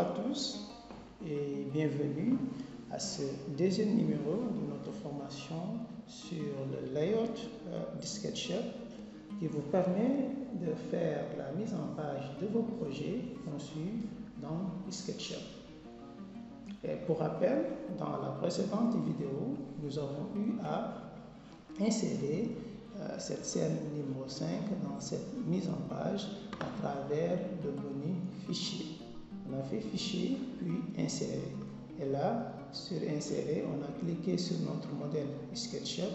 à tous et bienvenue à ce deuxième numéro de notre formation sur le layout du SketchUp qui vous permet de faire la mise en page de vos projets conçus dans SketchUp. Et pour rappel, dans la précédente vidéo, nous avons eu à insérer cette scène numéro 5 dans cette mise en page à travers le menu fichier. On a fait fichier puis insérer. Et là, sur insérer, on a cliqué sur notre modèle SketchUp.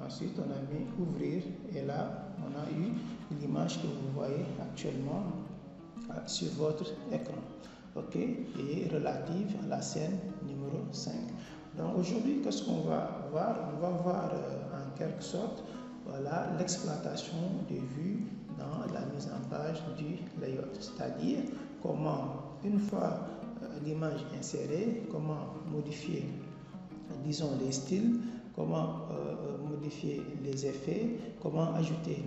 Ensuite, on a mis ouvrir et là, on a eu l'image que vous voyez actuellement sur votre écran. OK, et relative à la scène numéro 5. Donc aujourd'hui, qu'est-ce qu'on va voir? On va voir en quelque sorte l'exploitation des vues dans la mise en page du layout, c'est-à-dire comment, une fois l'image insérée, comment modifier, disons, les styles, comment modifier les effets, comment ajouter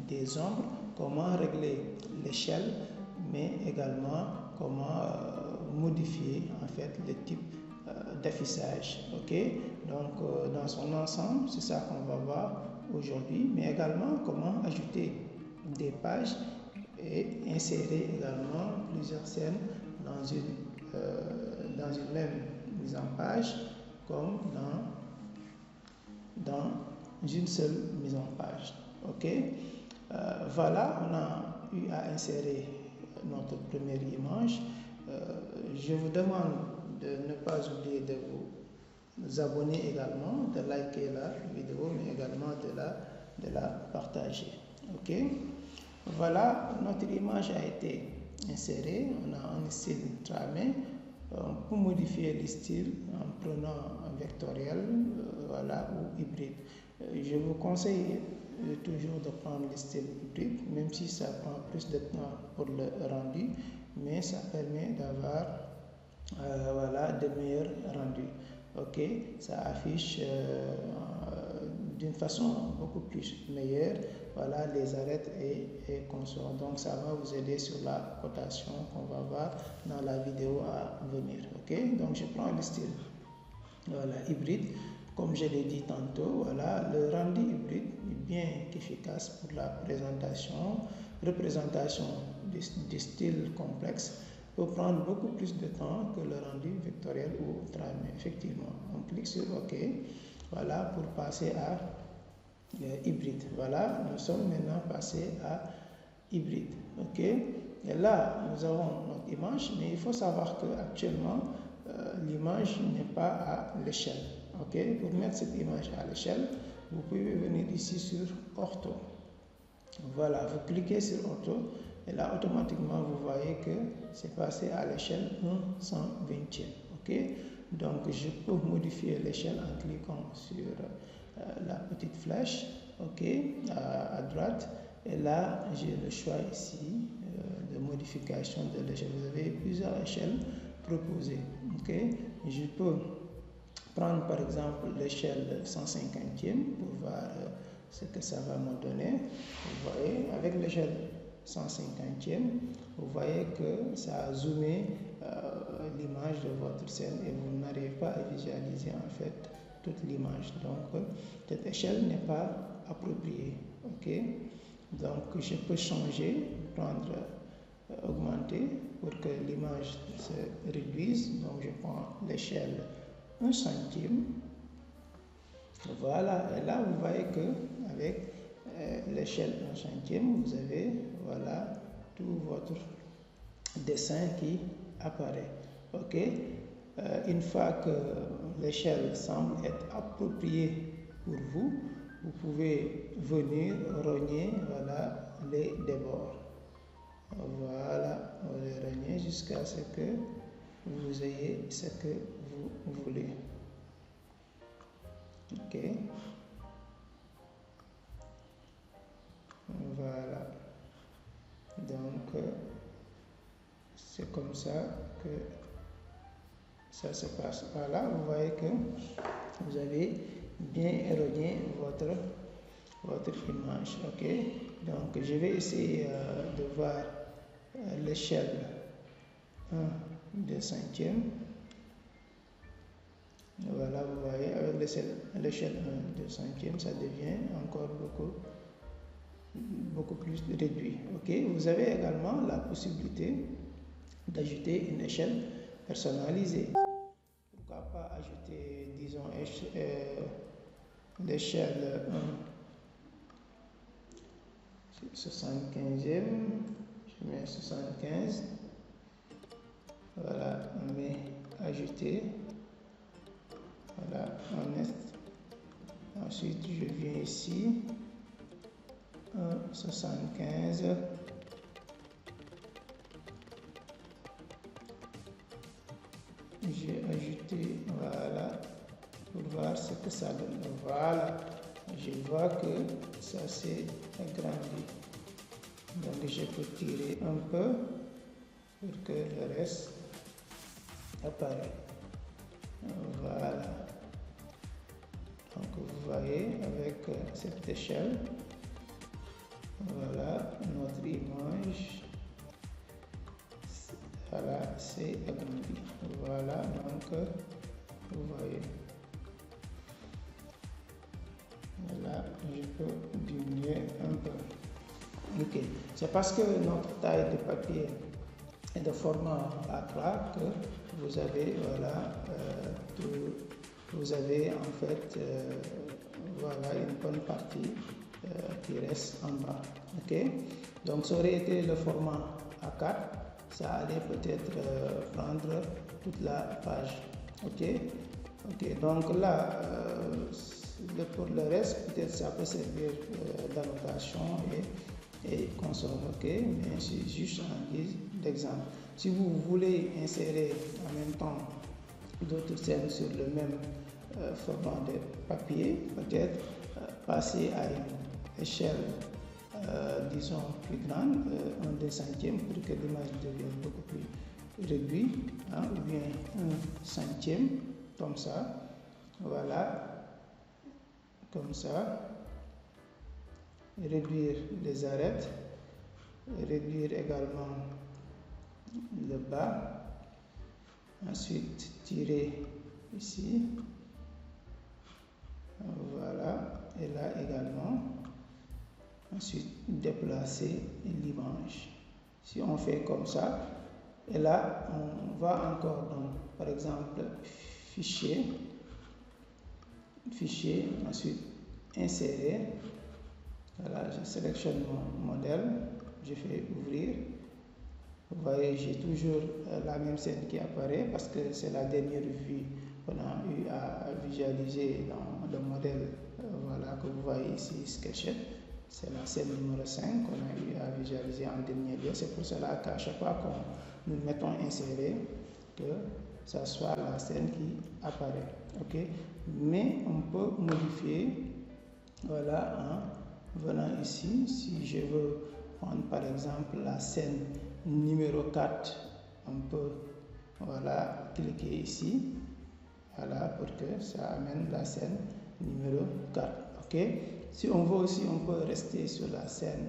des ombres, comment régler l'échelle, mais également comment modifier en fait le type d'affichage. Ok, donc dans son ensemble, c'est ça qu'on va voir aujourd'hui, mais également comment ajouter des pages et insérer également plusieurs scènes dans une même mise en page comme dans une seule mise en page. Ok, voilà, on a eu à insérer notre première image. Je vous demande de ne pas oublier de vous abonner également, de liker la vidéo, mais également de la partager. Ok, voilà, notre image a été insérée. On a un style tramé. On peut modifier le style en prenant un vectoriel, ou hybride. Je vous conseille toujours de prendre le style hybride, même si ça prend plus de temps pour le rendu, mais ça permet d'avoir de meilleurs rendus. Ok, ça affiche d'une façon beaucoup plus meilleure, les arêtes et consorts. Donc ça va vous aider sur la cotation qu'on va voir dans la vidéo à venir. Ok, donc je prends le style hybride. Comme je l'ai dit tantôt, le rendu hybride est bien efficace pour la représentation des styles complexes. Peut prendre beaucoup plus de temps que le rendu vectoriel ou tramé. Effectivement, on clique sur OK, pour passer à hybride. Nous sommes maintenant passés à hybride. OK, et là, nous avons notre image, mais il faut savoir qu'actuellement, l'image n'est pas à l'échelle. Ok, pour mettre cette image à l'échelle, vous pouvez venir ici sur Ortho. Voilà, vous cliquez sur Ortho et là automatiquement vous voyez que c'est passé à l'échelle 1/120e. Ok, donc je peux modifier l'échelle en cliquant sur la petite flèche, ok, à droite, et là j'ai le choix ici de modification de l'échelle. Vous avez plusieurs échelles proposées. Ok, je peux prendre par exemple l'échelle 150e pour voir ce que ça va me donner. Vous voyez, avec l'échelle 150e, vous voyez que ça a zoomé l'image de votre scène et vous n'arrivez pas à visualiser en fait toute l'image. Donc cette échelle n'est pas appropriée. Ok, donc je peux changer, prendre, augmenter pour que l'image se réduise. Donc je prends l'échelle 1 centime. Voilà, et là vous voyez que avec l'échelle 1 centième, vous avez tout votre dessin qui apparaît. Ok, une fois que l'échelle semble être appropriée pour vous, vous pouvez venir rogner les débords. Vous les rogner jusqu'à ce que vous ayez ce que vous voulez. Ok, voilà, donc c'est comme ça que ça se passe. Voilà, vous voyez que vous avez bien érogné votre image. Ok, donc je vais essayer de voir l'échelle 1 2 centièmes. Voilà, vous voyez, avec l'échelle 1 2 centièmes, ça devient encore beaucoup plus réduit. Ok, vous avez également la possibilité d'ajouter une échelle personnalisée. Pourquoi pas ajouter, disons, l'échelle 75e, je mets 75. Voilà, on met ajouter. Voilà, ensuite je viens ici, 75. J'ai ajouté, voilà, pour voir ce que ça donne. Voilà, je vois que ça s'est agrandi. Donc je peux tirer un peu pour que le reste apparaisse. Voilà. Donc vous voyez avec cette échelle, voilà notre image. Voilà, c'est agrandi. Voilà, donc vous voyez. Voilà, je peux diminuer un peu. Ok, c'est parce que notre taille de papier est de format A3 que vous avez, voilà, vous avez en fait, voilà, une bonne partie qui reste en bas. Ok, donc ça aurait été le format A4, ça allait peut-être prendre toute la page. Ok, donc là, pour le reste, peut-être ça peut servir d'annotation et console. Ok, mais c'est juste en guise d'exemple. Si vous voulez insérer en même temps d'autres scènes sur le même format de papier, peut-être passer à une échelle disons plus grande, 1/2 centième, pour que l'image devienne beaucoup plus réduite, hein, ou bien 1 centième, comme ça. Voilà, comme ça. Réduire les arêtes, réduire également le bas, ensuite tirer ici, voilà, et là également, ensuite déplacer l'image. Si on fait comme ça, et là on va encore dans, par exemple, fichier, ensuite insérer. Voilà, je sélectionne mon modèle, je fais ouvrir. Vous voyez, j'ai toujours la même scène qui apparaît parce que c'est la dernière vue qu'on a eu à visualiser dans le modèle, voilà, que vous voyez ici, SketchUp. C'est la scène numéro 5 qu'on a eu à visualiser en dernier lieu. C'est pour cela qu'à chaque fois que nous mettons insérer, que ça soit la scène qui apparaît. Ok, mais on peut modifier, voilà, hein, venant ici. Si je veux prendre par exemple la scène numéro 4, on peut, voilà, cliquer ici, voilà, pour que ça amène la scène numéro 4. Ok, si on veut aussi, on peut rester sur la scène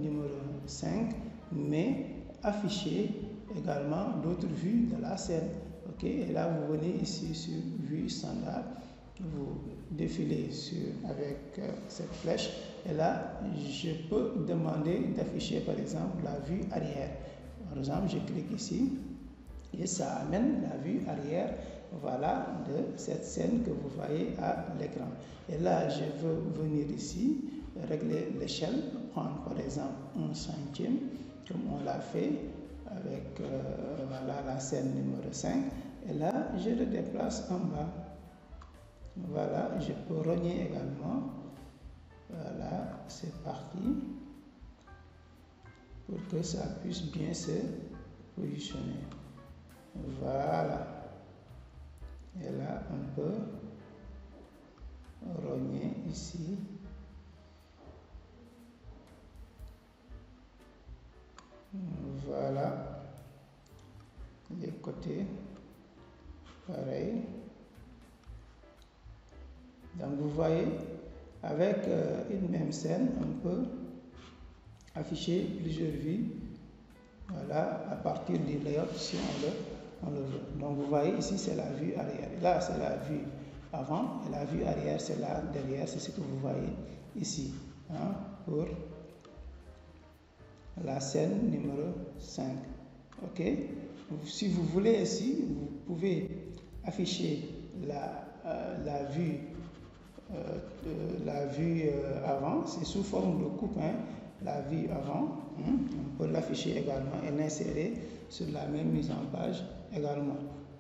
numéro 5, mais afficher également d'autres vues de la scène. Ok, et là vous venez ici sur vue standard, vous défilez avec cette flèche, et là je peux demander d'afficher par exemple la vue arrière. Par exemple, je clique ici et ça amène la vue arrière, voilà, de cette scène que vous voyez à l'écran. Et là je veux venir ici, régler l'échelle, prendre par exemple 1 centième comme on l'a fait avec voilà, la scène numéro 5, et là je le déplace en bas. Voilà, je peux rogner également. Voilà, c'est parti, pour que ça puisse bien se positionner. Voilà, et là on peut rogner ici. Voilà, les côtés, pareil. Donc vous voyez, avec une même scène, on peut afficher plusieurs vues, voilà, à partir du layout si on le on le veut. Donc vous voyez ici, c'est la vue arrière. Là, c'est la vue avant, et la vue arrière, c'est là derrière, c'est ce que vous voyez ici, hein, pour la scène numéro 5. Ok? Si vous voulez ici, vous pouvez afficher la vue avant, c'est sous forme de coupe, hein, la vue avant, hein, on peut l'afficher également et l'insérer sur la même mise en page également.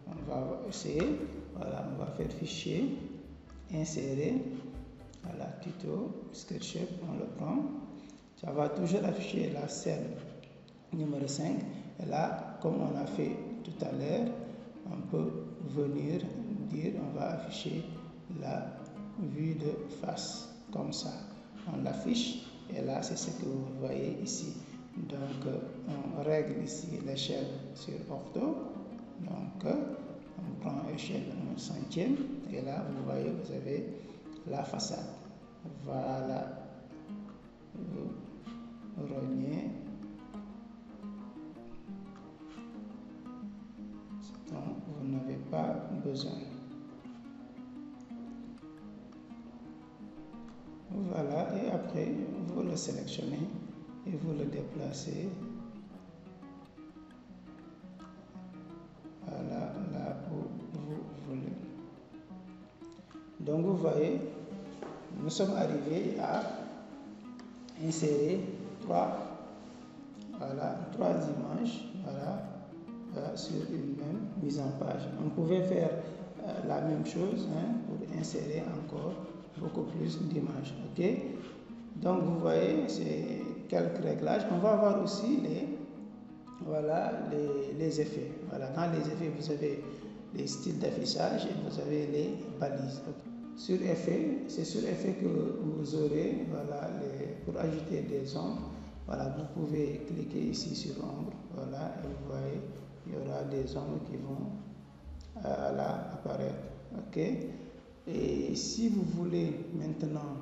On va essayer, voilà, on va faire fichier, insérer, voilà, tuto, SketchUp, on le prend, ça va toujours afficher la scène numéro 5, et là, comme on a fait tout à l'heure, on peut venir dire, on va afficher la vue de face, comme ça, on l'affiche, et là, c'est ce que vous voyez ici. Donc, on règle ici l'échelle sur ortho, donc, on prend échelle 1/100, et là, vous voyez, vous avez la façade. Voilà, vous rognez, donc vous n'avez pas besoin. Voilà, et après, vous le sélectionnez et vous le déplacez. Voilà, là où vous voulez. Donc vous voyez, nous sommes arrivés à insérer trois images, voilà, sur une même mise en page. On pouvait faire la même chose, hein, pour insérer encore beaucoup plus d'images. Ok? Donc vous voyez, c'est quelques réglages. On va avoir aussi les effets. Voilà, dans les effets, vous avez les styles d'affichage et vous avez les balises. Sur effet, c'est sur effet que vous aurez, voilà, pour ajouter des ombres. Voilà, vous pouvez cliquer ici sur ombre, voilà, et vous voyez, il y aura des ombres qui vont là apparaître. Ok? Et si vous voulez maintenant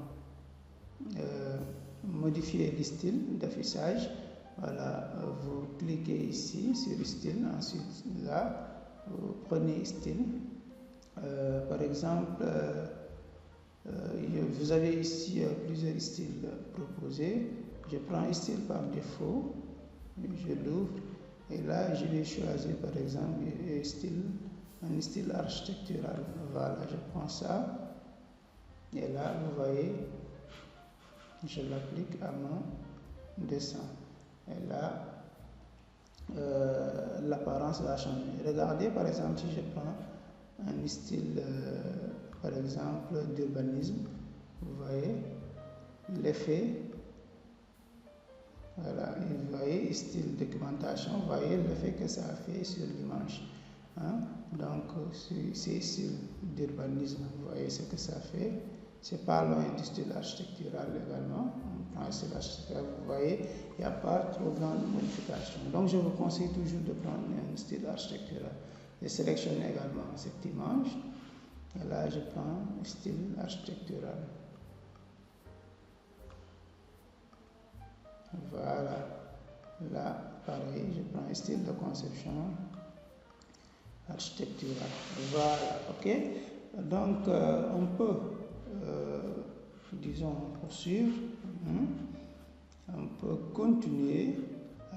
modifier le style d'affichage, voilà, vous cliquez ici sur style, ensuite là, vous prenez style. Par exemple, vous avez ici plusieurs styles proposés. Je prends un style par défaut, je l'ouvre et là je vais choisir par exemple un style architectural. Voilà, je prends ça et là vous voyez, je l'applique à mon dessin et là l'apparence va changer. Regardez par exemple si je prends un style par exemple d'urbanisme, vous voyez l'effet. Voilà, et vous voyez style documentation, vous voyez l'effet que ça a fait sur l'image. Hein? Donc, c'est style d'urbanisme, vous voyez ce que ça fait. C'est pas loin du style architectural également. On prend un style architectural, vous voyez, il n'y a pas trop grande modification. Donc, je vous conseille toujours de prendre un style architectural. Je sélectionne également cette image. Et là, je prends un style architectural. Voilà, là pareil, je prends un style de conception architecturale. Voilà, ok. Donc on peut, disons, poursuivre, on peut continuer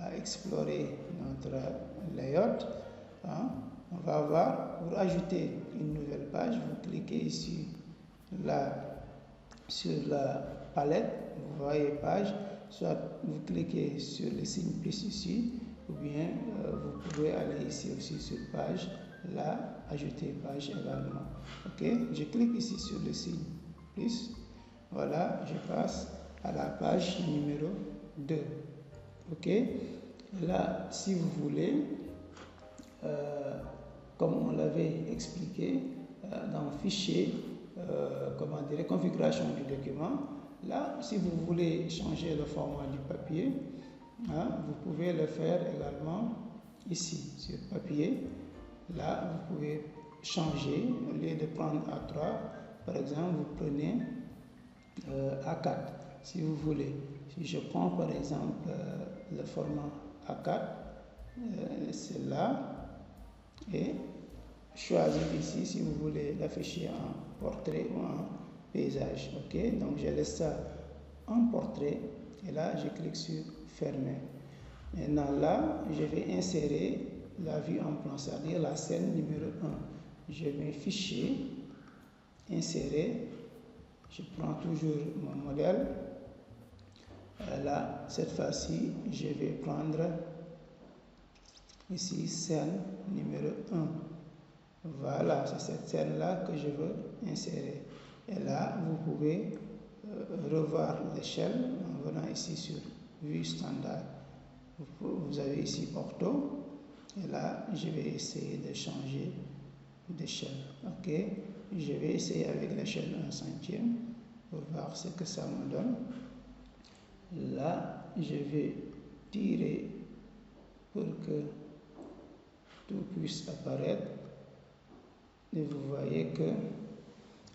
à explorer notre layout. Hein. On va voir, pour ajouter une nouvelle page, vous cliquez ici, là, sur la palette, vous voyez page. Soit vous cliquez sur le signe plus ici, ou bien vous pouvez aller ici aussi sur page, là, ajouter page également. Ok, je clique ici sur le signe plus, voilà, je passe à la page numéro 2. Ok, là, si vous voulez, comme on l'avait expliqué, dans fichier, comment dire, configuration du document. Là, si vous voulez changer le format du papier, hein, vous pouvez le faire également ici, sur papier. Là, vous pouvez changer, au lieu de prendre A3, par exemple, vous prenez A4, si vous voulez. Si je prends par exemple le format A4, c'est là, et choisir ici si vous voulez l'afficher en portrait ou en paysage. Ok, donc je laisse ça en portrait et là je clique sur fermer. Maintenant là, je vais insérer la vue en plan, c'est-à-dire la scène numéro 1. Je vais fichier, insérer, je prends toujours mon modèle. Là, cette fois-ci, je vais prendre ici scène numéro 1. Voilà, c'est cette scène-là que je veux insérer. Et là, vous pouvez revoir l'échelle en venant ici sur vue standard. Vous avez ici ortho. Et là, je vais essayer de changer d'échelle. Ok, je vais essayer avec l'échelle 1/100 pour voir ce que ça me donne. Là, je vais tirer pour que tout puisse apparaître. Et vous voyez que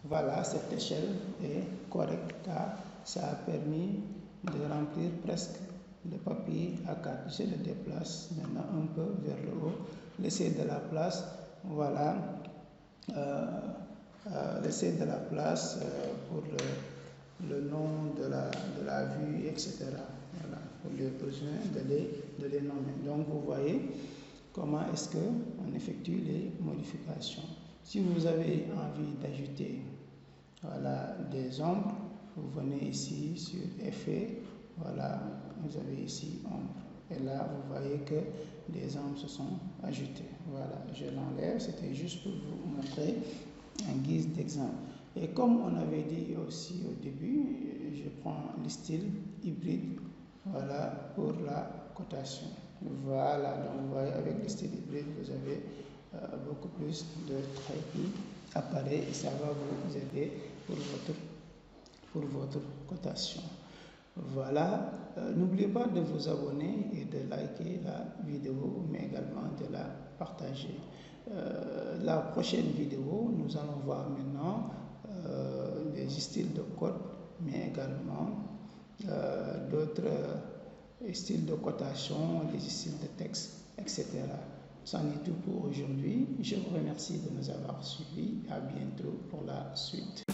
voilà, cette échelle est correcte car ça a permis de remplir presque le papier A4. Je le déplace maintenant un peu vers le haut, laisser de la place, voilà, laisser de la place pour le nom de la vue, etc. Voilà, pour les besoins de les nommer. Donc vous voyez comment est-ce qu'on effectue les modifications. Si vous avez envie d'ajouter voilà, des ombres, vous venez ici sur effet, voilà, vous avez ici ombre. Et là, vous voyez que des ombres se sont ajoutées. Voilà, je l'enlève, c'était juste pour vous montrer en guise d'exemple. Et comme on avait dit aussi au début, je prends le style hybride, voilà, pour la cotation. Voilà, donc vous voyez, avec le style hybride, vous avez beaucoup plus de traits qui apparaissent et ça va vous aider pour votre cotation. Voilà, n'oubliez pas de vous abonner et de liker la vidéo, mais également de la partager. La prochaine vidéo, nous allons voir maintenant les styles de code, mais également d'autres styles de cotation, les styles de texte, etc. C'en est tout pour aujourd'hui. Je vous remercie de nous avoir suivis. À bientôt pour la suite.